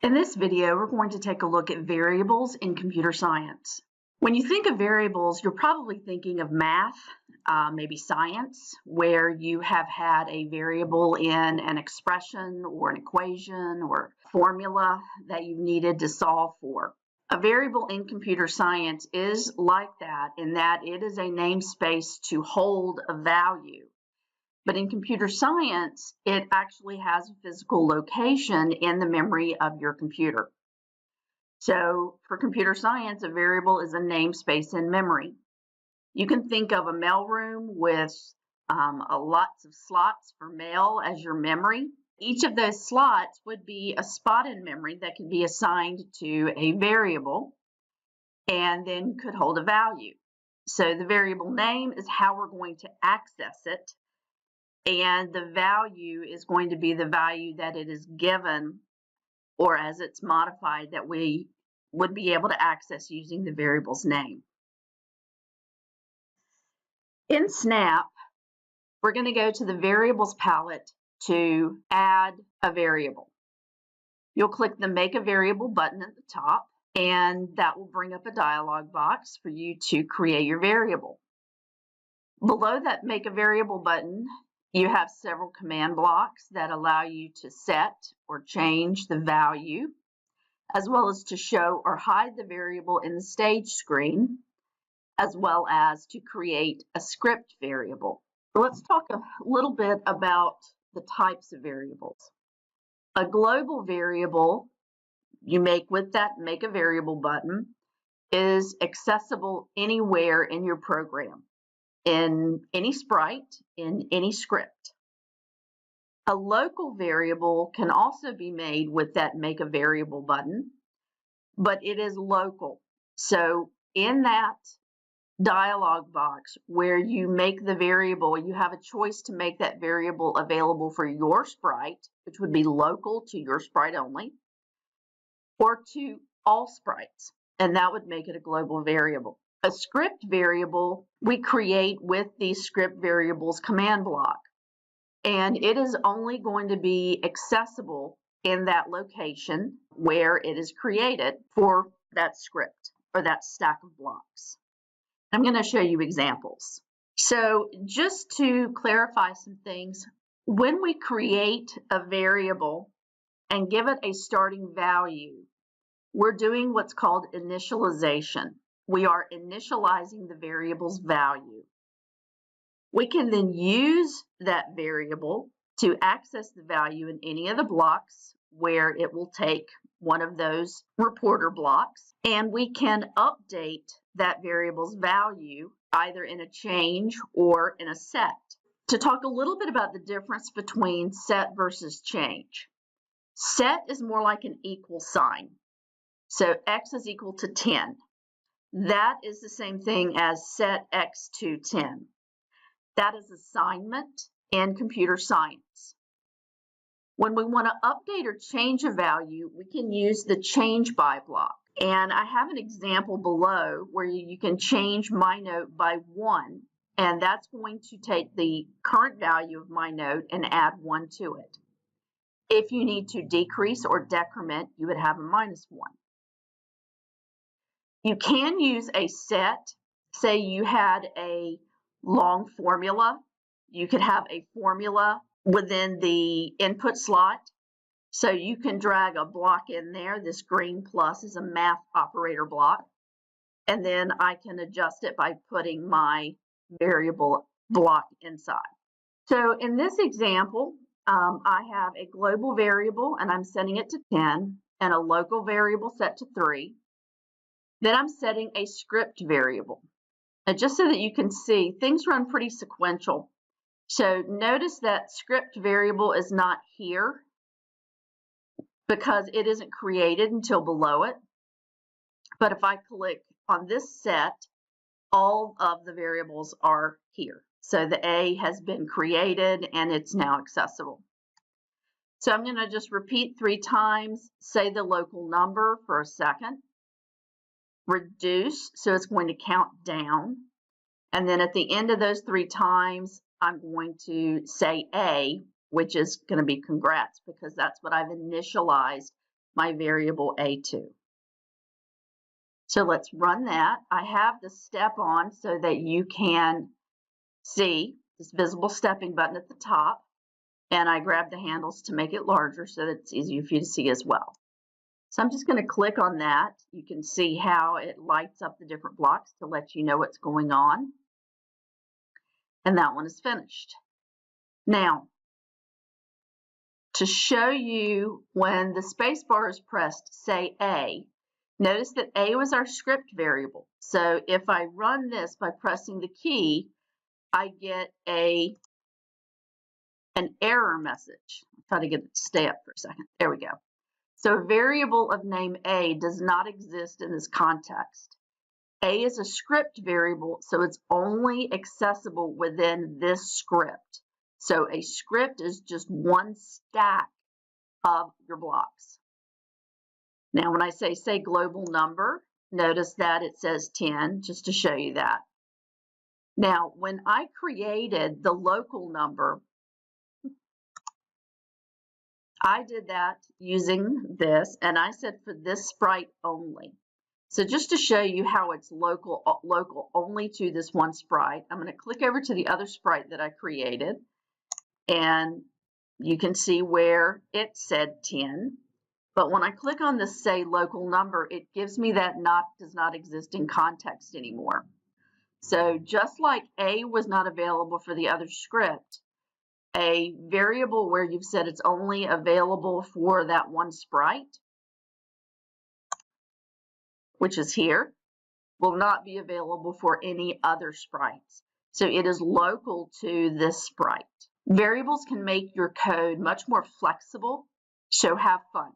In this video, we're going to take a look at variables in computer science. When you think of variables, you're probably thinking of math, maybe science, where you have had a variable in an expression or an equation or formula that you needed to solve for. A variable in computer science is like that in that it is a namespace to hold a value. But in computer science, it actually has a physical location in the memory of your computer. So for computer science, a variable is a namespace in memory. You can think of a mailroom with lots of slots for mail as your memory. Each of those slots would be a spot in memory that could be assigned to a variable and then could hold a value. So the variable name is how we're going to access it. And the value is going to be the value that it is given or as it's modified that we would be able to access using the variable's name. In Snap, we're going to go to the variables palette to add a variable. You'll click the Make a Variable button at the top, and that will bring up a dialog box for you to create your variable. Below that Make a Variable button, you have several command blocks that allow you to set or change the value, as well as to show or hide the variable in the stage screen, as well as to create a script variable. So let's talk a little bit about the types of variables. A global variable you make with that Make a Variable button is accessible anywhere in your program, in any sprite, in any script. A local variable can also be made with that Make a Variable button, but it is local. So in that dialog box where you make the variable, you have a choice to make that variable available for your sprite, which would be local to your sprite only, or to all sprites, and that would make it a global variable. A script variable we create with the script variables command block, and it is only going to be accessible in that location where it is created for that script or that stack of blocks. I'm going to show you examples. So just to clarify some things, when we create a variable and give it a starting value, we're doing what's called initialization. We are initializing the variable's value. We can then use that variable to access the value in any of the blocks where it will take one of those reporter blocks, and we can update that variable's value either in a change or in a set. To talk a little bit about the difference between set versus change. Set is more like an equal sign. So x is equal to 10. That is the same thing as set x to 10. That is assignment in computer science. When we want to update or change a value, we can use the change by block. And I have an example below where you can change my note by 1, and that's going to take the current value of my note and add 1 to it. If you need to decrease or decrement, you would have a -1. You can use a set. Say you had a long formula. You could have a formula within the input slot. So you can drag a block in there. This green plus is a math operator block. And then I can adjust it by putting my variable block inside. So in this example, I have a global variable and I'm setting it to 10 and a local variable set to 3. Then I'm setting a script variable. And just so that you can see, things run pretty sequential. So notice that script variable is not here because it isn't created until below it. But if I click on this set, all of the variables are here. So the A has been created and it's now accessible. So I'm going to just repeat 3 times, say the local number for a second. Reduce, so it's going to count down. And then at the end of those 3 times, I'm going to say A, which is going to be congrats because that's what I've initialized my variable A2. So let's run that. I have the step on so that you can see this visible stepping button at the top, and I grab the handles to make it larger so that it's easier for you to see as well. So I'm just going to click on that. You can see how it lights up the different blocks to let you know what's going on. And that one is finished. Now, to show you when the space bar is pressed, say A, notice that A was our script variable. So if I run this by pressing the key, I get an error message. I'll try to get it to stay up for a second. There we go. So a variable of name A does not exist in this context. A is a script variable, so it's only accessible within this script. So a script is just one stack of your blocks. Now, when I say global number, notice that it says 10, just to show you that. Now, when I created the local number, I did that using this, and I said for this sprite only. So just to show you how it's local only to this one sprite, I'm going to click over to the other sprite that I created, and you can see where it said 10. But when I click on this say local number, it gives me that does not exist in context anymore. So just like A was not available for the other script, a variable where you've said it's only available for that one sprite, which is here, will not be available for any other sprites. So it is local to this sprite. Variables can make your code much more flexible, so have fun.